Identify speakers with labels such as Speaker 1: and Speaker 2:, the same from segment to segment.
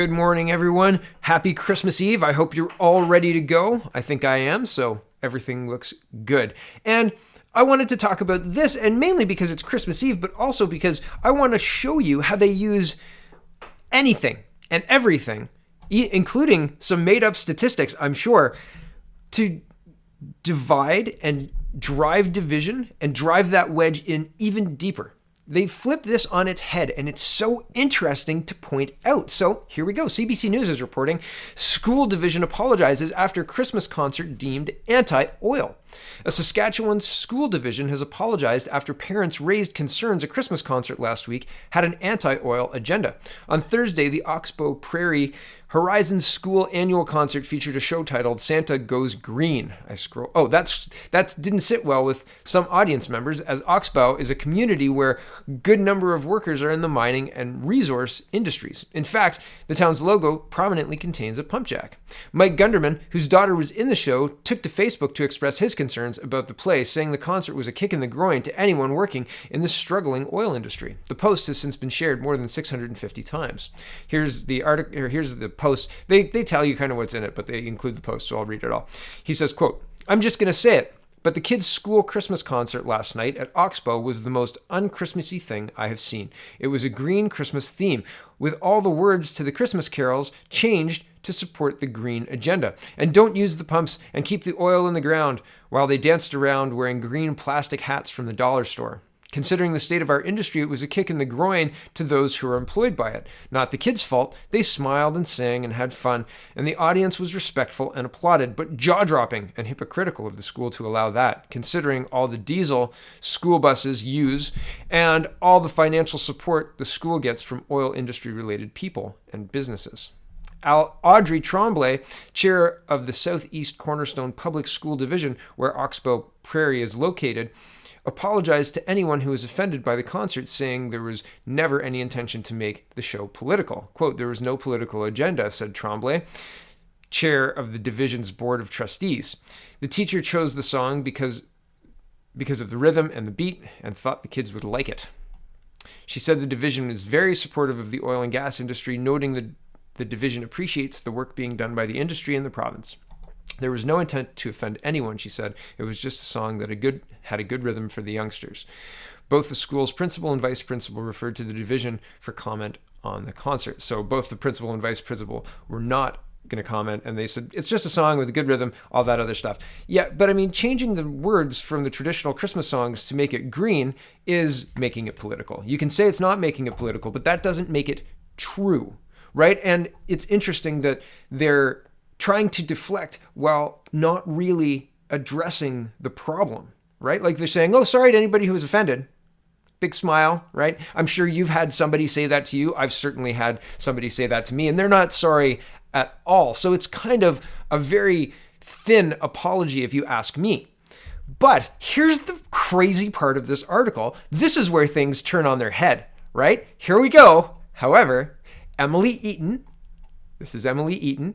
Speaker 1: Good morning, everyone. Happy Christmas Eve. I hope you're all ready to go. I think I am, so everything looks good. And I wanted to talk about this, and mainly because it's Christmas Eve, but also because I want to show you how they use anything and everything, including some made-up statistics, I'm sure, to divide and drive division and drive that wedge in even deeper. They flipped this on its head, and it's so interesting to point out. So here we go. CBC News is reporting, school division apologizes after Christmas concert deemed anti-oil. A Saskatchewan school division has apologized after parents raised concerns a Christmas concert last week had an anti-oil agenda. On Thursday, the Oxbow Prairie Horizon School annual concert featured a show titled Santa Goes Green. That didn't sit well with some audience members, as Oxbow is a community where a good number of workers are in the mining and resource industries. In fact, the town's logo prominently contains a pump jack. Mike Gunderman, whose daughter was in the show, took to Facebook to express his concerns about the play, saying the concert was a kick in the groin to anyone working in the struggling oil industry. The post has since been shared more than 650 times. Here's the article, or here's the post. They tell you kind of what's in it, but they include the post, so I'll read it all. He says, quote, "I'm just going to say it, but the kids' school Christmas concert last night at Oxbow was the most un-Christmassy thing I have seen. It was a green Christmas theme, with all the words to the Christmas carols changed to support the green agenda. And don't use the pumps and keep the oil in the ground," while they danced around wearing green plastic hats from the dollar store. Considering the state of our industry, it was a kick in the groin to those who are employed by it. Not the kids' fault. They smiled and sang and had fun, and the audience was respectful and applauded, but jaw-dropping and hypocritical of the school to allow that, considering all the diesel school buses use and all the financial support the school gets from oil industry-related people and businesses. Audrey Tremblay, chair of the Southeast Cornerstone Public School Division, where Oxbow Prairie is located, apologized to anyone who was offended by the concert, saying there was never any intention to make the show political. Quote, "There was no political agenda," said Tremblay, chair of the division's board of trustees. "The teacher chose the song because of the rhythm and the beat and thought the kids would like it." She said the division is very supportive of the oil and gas industry, noting that the division appreciates the work being done by the industry in the province. "There was no intent to offend anyone," she said. "It was just a song that had a good rhythm for the youngsters." Both the school's principal and vice principal referred to the division for comment on the concert. So both the principal and vice principal were not going to comment, and they said, it's just a song with a good rhythm, all that other stuff. Yeah, but I mean, changing the words from the traditional Christmas songs to make it green is making it political. You can say it's not making it political, but that doesn't make it true, right? And it's interesting that they're trying to deflect while not really addressing the problem, right? Like they're saying, oh, sorry to anybody who was offended. Big smile, right? I'm sure you've had somebody say that to you. I've certainly had somebody say that to me, and they're not sorry at all. So it's kind of a very thin apology if you ask me. But here's the crazy part of this article. This is where things turn on their head, right? Here we go. However, Emily Eaton, this is Emily Eaton,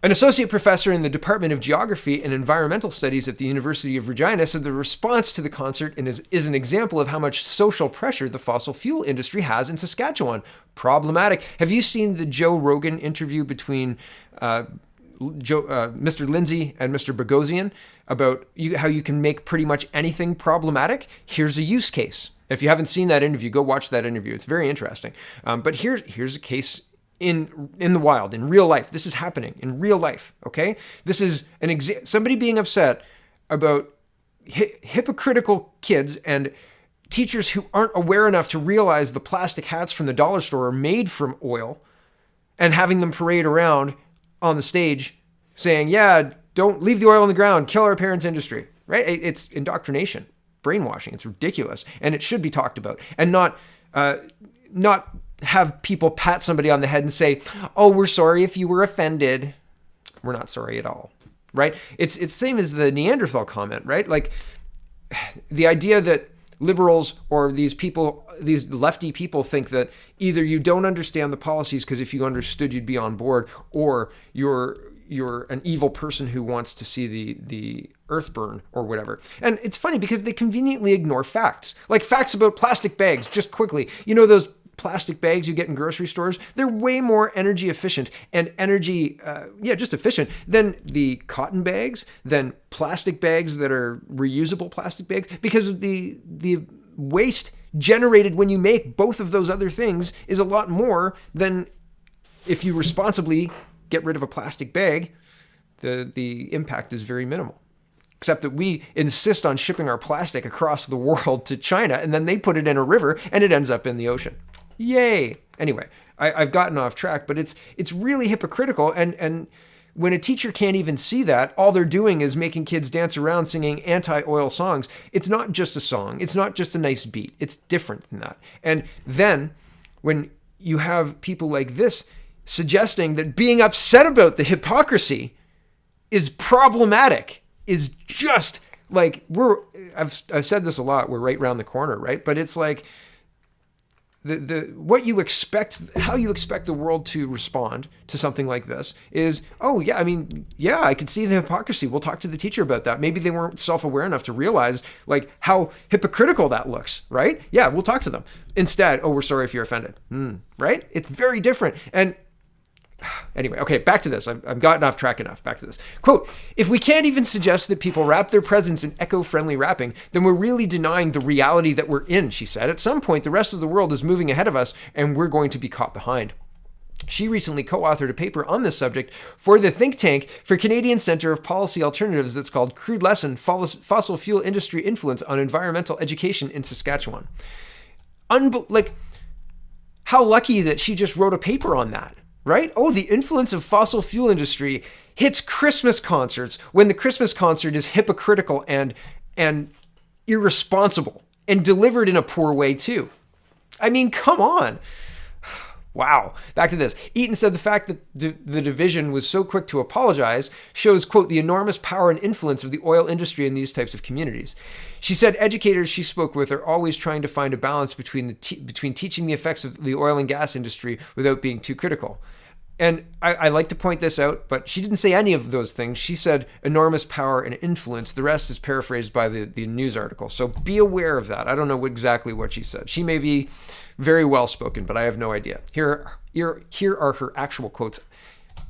Speaker 1: an associate professor in the Department of Geography and Environmental Studies at the University of Regina, said the response to the concert is an example of how much social pressure the fossil fuel industry has in Saskatchewan. Problematic. Have you seen the Joe Rogan interview between Mr. Lindsay and Mr. Bogosian about how you can make pretty much anything problematic? Here's a use case. If you haven't seen that interview, go watch that interview. It's very interesting. But here's a case in the wild, in real life. This is happening in real life, okay? This is somebody being upset about hypocritical kids and teachers who aren't aware enough to realize the plastic hats from the dollar store are made from oil, and having them parade around on the stage saying, yeah, don't leave the oil on the ground, kill our parents' industry, right? It's indoctrination, brainwashing. It's ridiculous, and it should be talked about, and not have people pat somebody on the head and say, oh, we're sorry if you were offended. We're not sorry at all, right? It's the same as the Neanderthal comment, right? Like the idea that liberals or these lefty people think that either you don't understand the policies because if you understood, you'd be on board, or you're an evil person who wants to see the earth burn or whatever. And it's funny because they conveniently ignore facts, like facts about plastic bags. Just quickly, you know, those plastic bags you get in grocery stores, they're way more energy efficient and just efficient than the cotton bags, than plastic bags that are reusable plastic bags, because of the waste generated when you make both of those other things is a lot more than if you responsibly get rid of a plastic bag. The impact is very minimal. Except that we insist on shipping our plastic across the world to China, and then they put it in a river and it ends up in the ocean. Yay! Anyway, I've gotten off track, but it's really hypocritical. And when a teacher can't even see that, all they're doing is making kids dance around singing anti-oil songs. It's not just a song. It's not just a nice beat. It's different than that. And then when you have people like this suggesting that being upset about the hypocrisy is problematic, is just like, I've said this a lot, we're right around the corner, right? But it's like what you expect, how you expect the world to respond to something like this is, oh yeah, I mean, yeah, I could see the hypocrisy. We'll talk to the teacher about that. Maybe they weren't self-aware enough to realize like how hypocritical that looks, right? Yeah, we'll talk to them. Instead, oh, we're sorry if you're offended, right? It's very different. And anyway, okay, back to this. I've gotten off track enough. Back to this. Quote, if we can't even suggest that people wrap their presents in eco-friendly wrapping, then we're really denying the reality that we're in, she said. At some point, the rest of the world is moving ahead of us, and we're going to be caught behind. She recently co-authored a paper on this subject for the think tank for Canadian Centre of Policy Alternatives that's called Crude Lesson, Fossil Fuel Industry Influence on Environmental Education in Saskatchewan. How lucky that she just wrote a paper on that. Right? Oh, the influence of fossil fuel industry hits Christmas concerts when the Christmas concert is hypocritical and irresponsible and delivered in a poor way too. I mean, come on. Wow. Back to this. Eaton said the fact that the division was so quick to apologize shows, quote, the enormous power and influence of the oil industry in these types of communities. She said educators she spoke with are always trying to find a balance between teaching the effects of the oil and gas industry without being too critical. And I like to point this out, but she didn't say any of those things. She said enormous power and influence. The rest is paraphrased by the news article. So be aware of that. I don't know exactly what she said. She may be very well spoken, but I have no idea. Here are her actual quotes.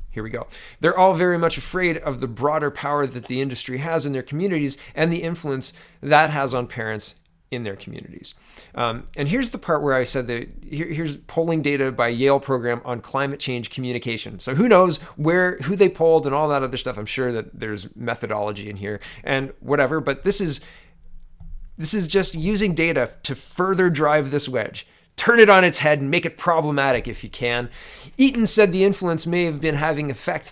Speaker 1: Here we go. They're all very much afraid of the broader power that the industry has in their communities and the influence that has on parents in their communities. And here's the part where I said that here's polling data by Yale program on climate change communication. So who knows who they polled and all that other stuff. I'm sure that there's methodology in here and whatever, but this is just using data to further drive this wedge. Turn it on its head and make it problematic if you can. Eaton said the influence may have been having effect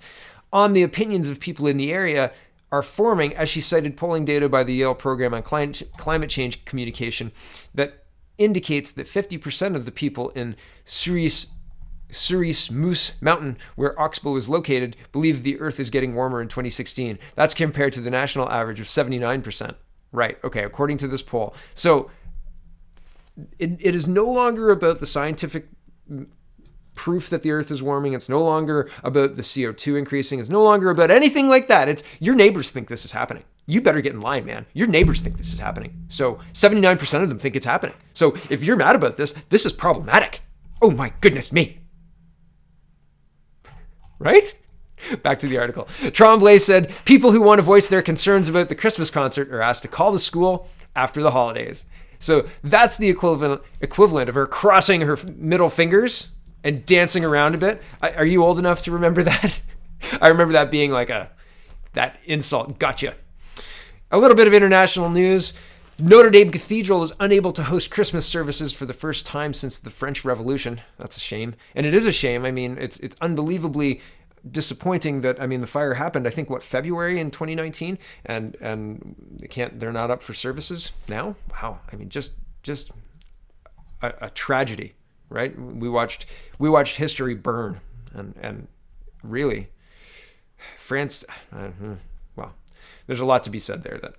Speaker 1: on the opinions of people in the area are forming, as she cited polling data by the Yale program on climate change communication that indicates that 50% of the people in Cerise Moose Mountain, where Oxbow is located, believe the Earth is getting warmer in 2016. That's compared to the national average of 79%. Right, okay, according to this poll. So it is no longer about the scientific proof that the Earth is warming. It's no longer about the CO2 increasing. It's no longer about anything like that. It's your neighbors think this is happening. You better get in line, man. Your neighbors think this is happening. So 79% of them think it's happening. So if you're mad about this, this is problematic. Oh my goodness me. Right? Back to the article. Tremblay said, people who want to voice their concerns about the Christmas concert are asked to call the school after the holidays. So that's the equivalent of her crossing her middle fingers and dancing around a bit. Are you old enough to remember that? I remember that being like that insult. Gotcha. A little bit of international news. Notre Dame Cathedral is unable to host Christmas services for the first time since the French Revolution. That's a shame. And it is a shame. I mean, it's unbelievably disappointing that, I mean, the fire happened, I think, February in 2019, and they're not up for services now. Wow. I mean, just a tragedy. Right? We watched history burn, and really, France. Well, there's a lot to be said there that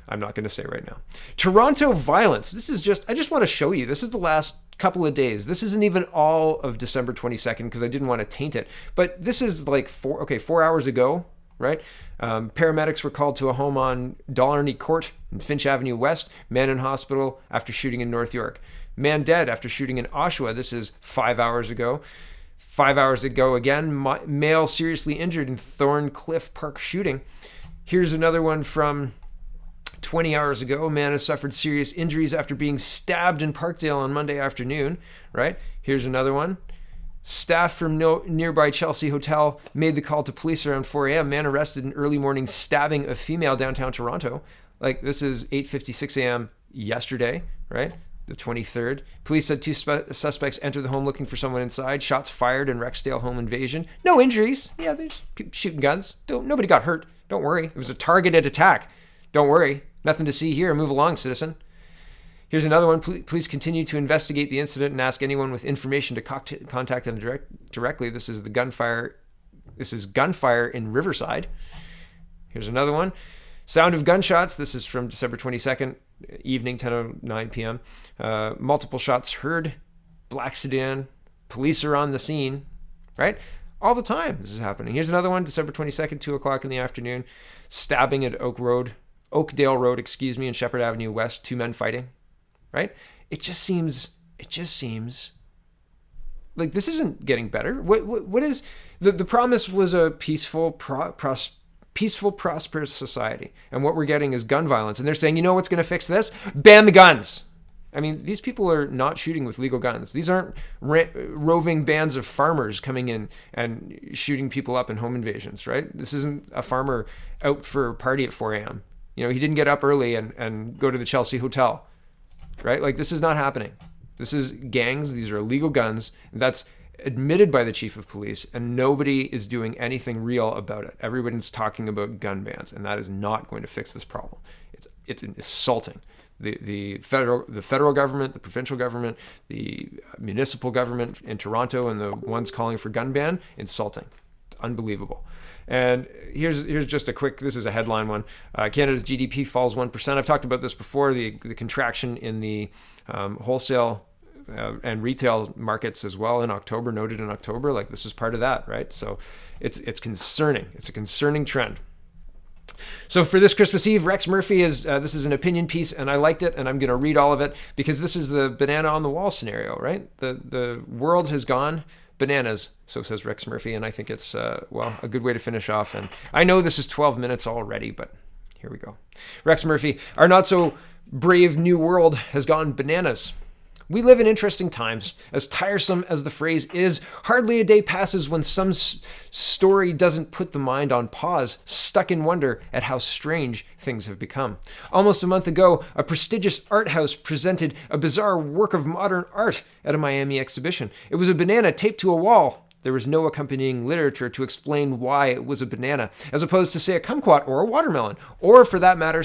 Speaker 1: I'm not going to say right now. Toronto violence. I just want to show you. This is the last couple of days. This isn't even all of December 22nd because I didn't want to taint it. But this is like 4 hours ago. Right? Paramedics were called to a home on Dollarney Court in Finch Avenue West. Man in hospital after shooting in North York. Man dead after shooting in Oshawa. This is 5 hours ago. 5 hours ago again, male seriously injured in Thorncliffe Park shooting. Here's another one from 20 hours ago. A man has suffered serious injuries after being stabbed in Parkdale on Monday afternoon, right? Here's another one. Staff from nearby Chelsea Hotel made the call to police around 4 a.m. Man arrested in early morning stabbing a female downtown Toronto. Like, this is 8:56 a.m. yesterday, right? The 23rd. Police said two suspects entered the home looking for someone inside. Shots fired in Rexdale home invasion. No injuries. Yeah, there's people shooting guns. Nobody got hurt. Don't worry. It was a targeted attack. Don't worry. Nothing to see here. Move along, citizen. Here's another one. Police continue to investigate the incident and ask anyone with information to contact them directly. This is gunfire in Riverside. Here's another one. Sound of gunshots. This is from December 22nd, evening, 10:09 p.m. Multiple shots heard. Black sedan. Police are on the scene. Right? All the time this is happening. Here's another one. December 22nd, 2 o'clock in the afternoon. Stabbing at Oakdale Road, and Shepherd Avenue West. Two men fighting. Right? It just seems like this isn't getting better. What is the promise was a peaceful, prosperous society, and what we're getting is gun violence. And they're saying, you know what's going to fix this? Ban the guns. I mean, these people are not shooting with legal guns. These aren't roving bands of farmers coming in and shooting people up in home invasions, right? This isn't a farmer out for a party at 4 a.m. You know, he didn't get up early and go to the Chelsea Hotel, right? Like, this is not happening. This is gangs. These are illegal guns. That's admitted by the chief of police, and nobody is doing anything real about it. Everybody's talking about gun bans, and that is not going to fix this problem. It's insulting. The federal government, the provincial government, the municipal government in Toronto, and the ones calling for gun ban, insulting. It's unbelievable. And here's just a quick, this is a headline one. Canada's GDP falls 1%. I've talked about this before, the contraction in the wholesale and retail markets as well noted in October. Like, this is part of that, right? So it's concerning. It's a concerning trend. So for this Christmas Eve, Rex Murphy this is an opinion piece, and I liked it, and I'm going to read all of it because this is the banana on the wall scenario, right? The world has gone bananas, so says Rex Murphy, and I think it's a good way to finish off. And I know this is 12 minutes already, but here we go. Rex Murphy, our not so brave new world has gone bananas. We live in interesting times. As tiresome as the phrase is, hardly a day passes when some story doesn't put the mind on pause, stuck in wonder at how strange things have become. Almost a month ago, a prestigious art house presented a bizarre work of modern art at a Miami exhibition. It was a banana taped to a wall. There was no accompanying literature to explain why it was a banana, as opposed to, say, a kumquat or a watermelon, or, for that matter,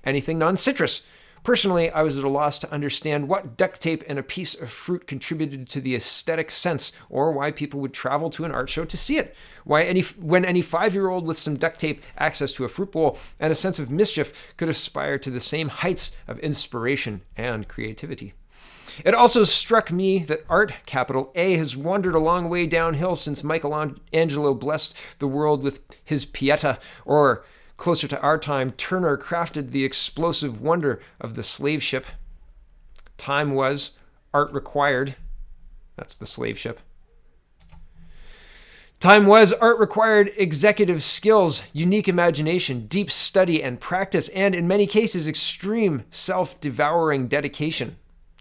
Speaker 1: anything non-citrus. Personally, I was at a loss to understand what duct tape and a piece of fruit contributed to the aesthetic sense, or why people would travel to an art show to see it. When any 5-year-old with some duct tape, access to a fruit bowl, and a sense of mischief could aspire to the same heights of inspiration and creativity. It also struck me that art, capital A, has wandered a long way downhill since Michelangelo blessed the world with his Pieta, or closer to our time, Turner crafted the explosive wonder of the slave ship. Time was, art required. That's the slave ship. Time was, art required executive skills, unique imagination, deep study and practice, and in many cases, extreme self-devouring dedication.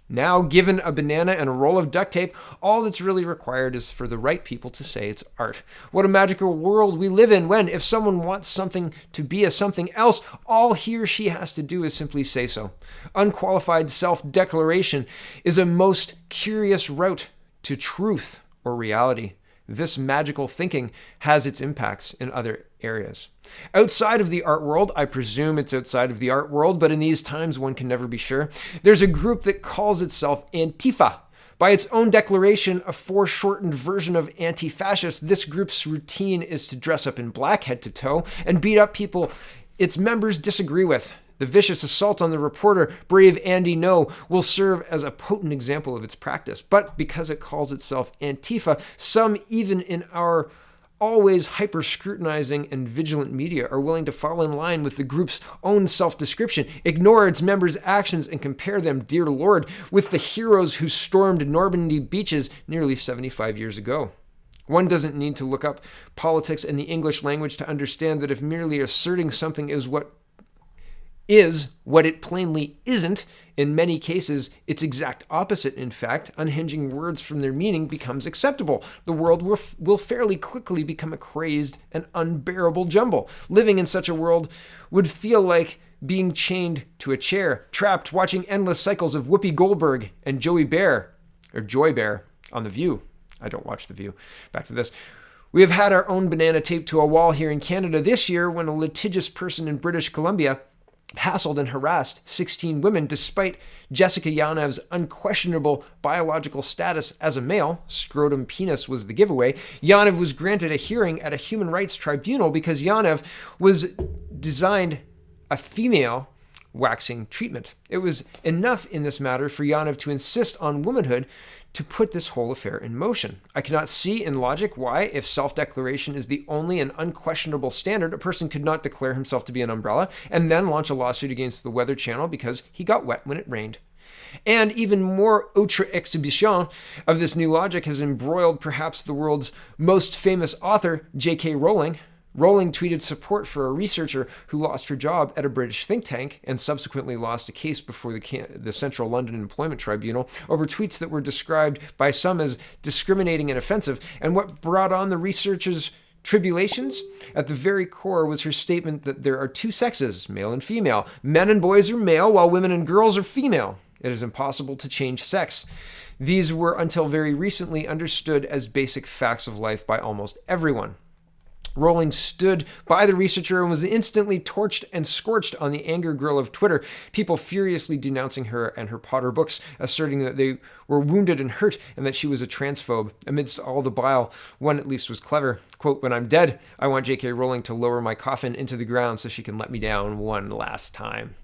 Speaker 1: Now, given a banana and a roll of duct tape, all that's really required is for the right people to say it's art. What a magical world we live in when, if someone wants something to be a something else, all he or she has to do is simply say so. Unqualified self-declaration is a most curious route to truth or reality. This magical thinking has its impacts in other areas. Outside of the art world, I presume it's outside of the art world, but in these times one can never be sure, there's a group that calls itself Antifa. By its own declaration, a foreshortened version of anti-fascist, this group's routine is to dress up in black head to toe and beat up people its members disagree with. The vicious assault on the reporter, brave Andy No, will serve as a potent example of its practice. But because it calls itself Antifa, some even in our always hyper-scrutinizing and vigilant media are willing to fall in line with the group's own self-description, ignore its members' actions, and compare them, dear Lord, with the heroes who stormed Normandy beaches nearly 75 years ago. One doesn't need to look up politics in the English language to understand that if merely asserting something is what it plainly isn't, in many cases, its exact opposite, in fact, unhinging words from their meaning becomes acceptable. The world will fairly quickly become a crazed and unbearable jumble. Living in such a world would feel like being chained to a chair, trapped watching endless cycles of Whoopi Goldberg and Joy Bear on The View. I don't watch The View. Back to this. We have had our own banana taped to a wall here in Canada this year when a litigious person in British Columbia hassled and harassed 16 women despite Jessica Yanev's unquestionable biological status as a male. Scrotum penis was the giveaway. Yanev was granted a hearing at a human rights tribunal because Yanev was designed a female waxing treatment. It was enough in this matter for Yanev to insist on womanhood to put this whole affair in motion. I cannot see in logic why, if self-declaration is the only and unquestionable standard, a person could not declare himself to be an umbrella and then launch a lawsuit against the Weather Channel because he got wet when it rained. And even more outre exhibition of this new logic has embroiled perhaps the world's most famous author, J.K. Rowling. Rowling tweeted support for a researcher who lost her job at a British think tank and subsequently lost a case before the Central London Employment Tribunal over tweets that were described by some as discriminating and offensive. And what brought on the researcher's tribulations? At the very core was her statement that there are two sexes, male and female. Men and boys are male, while women and girls are female. It is impossible to change sex. These were until very recently understood as basic facts of life by almost everyone. Rowling stood by the researcher and was instantly torched and scorched on the anger grill of Twitter, people furiously denouncing her and her Potter books, asserting that they were wounded and hurt and that she was a transphobe. Amidst all the bile, one at least was clever. Quote, "When I'm dead, I want J.K. Rowling to lower my coffin into the ground so she can let me down one last time."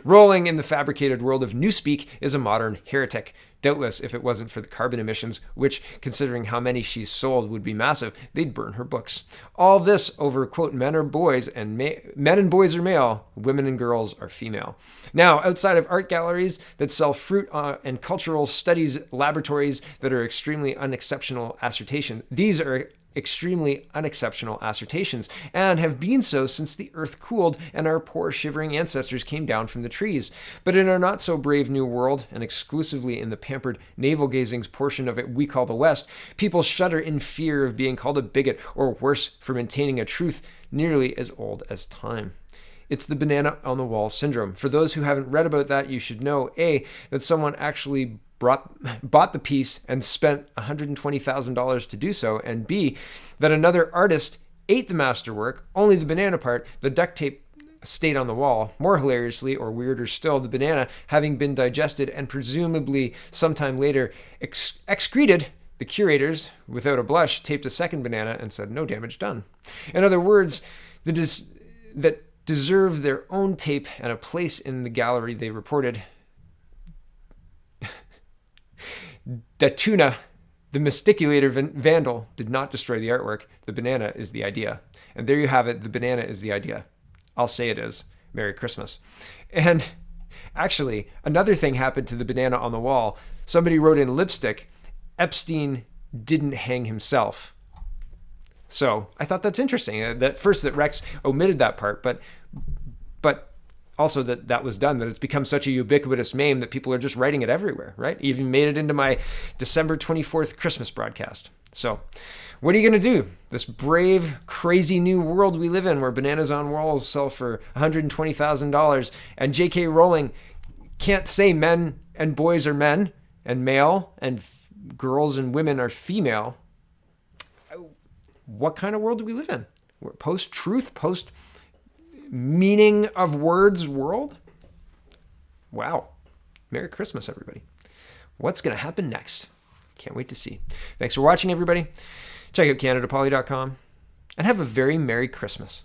Speaker 1: Rowling in the fabricated world of Newspeak is a modern heretic. Doubtless, if it wasn't for the carbon emissions, which, considering how many she's sold, would be massive, they'd burn her books. All this over, quote, men and boys are male, women and girls are female. Now, outside of art galleries that sell fruit and cultural studies laboratories that are extremely unexceptional assertions, these are extremely unexceptional assertions, and have been so since the earth cooled and our poor shivering ancestors came down from the trees. But in our not so brave new world, and exclusively in the pampered navel-gazing portion of it we call the West, people shudder in fear of being called a bigot, or worse, for maintaining a truth nearly as old as time. It's the banana on the wall syndrome. For those who haven't read about that, you should know, A, that someone actually bought the piece and spent $120,000 to do so, and B, that another artist ate the masterwork, only the banana part, the duct tape stayed on the wall. More hilariously, or weirder still, the banana, having been digested and presumably sometime later excreted, the curators, without a blush, taped a second banana and said, "No damage done." In other words, that deserve their own tape and a place in the gallery they reported. Datuna, the mysticulator vandal, did not destroy the artwork. The banana is the idea. And there you have it. The banana is the idea. I'll say it is. Merry Christmas. And actually, another thing happened to the banana on the wall. Somebody wrote in lipstick, Epstein didn't hang himself. So I thought that's interesting. That Rex omitted that part, but also that was done, that it's become such a ubiquitous meme that people are just writing it everywhere, right? Even made it into my December 24th Christmas broadcast. So what are you going to do? This brave, crazy new world we live in where bananas on walls sell for $120,000 and J.K. Rowling can't say men and boys are men and male and girls and women are female. What kind of world do we live in? Post-truth, post-meaning of words world? Wow. Merry Christmas, everybody. What's going to happen next? Can't wait to see. Thanks for watching, everybody. Check out CanadaPoly.com and have a very Merry Christmas.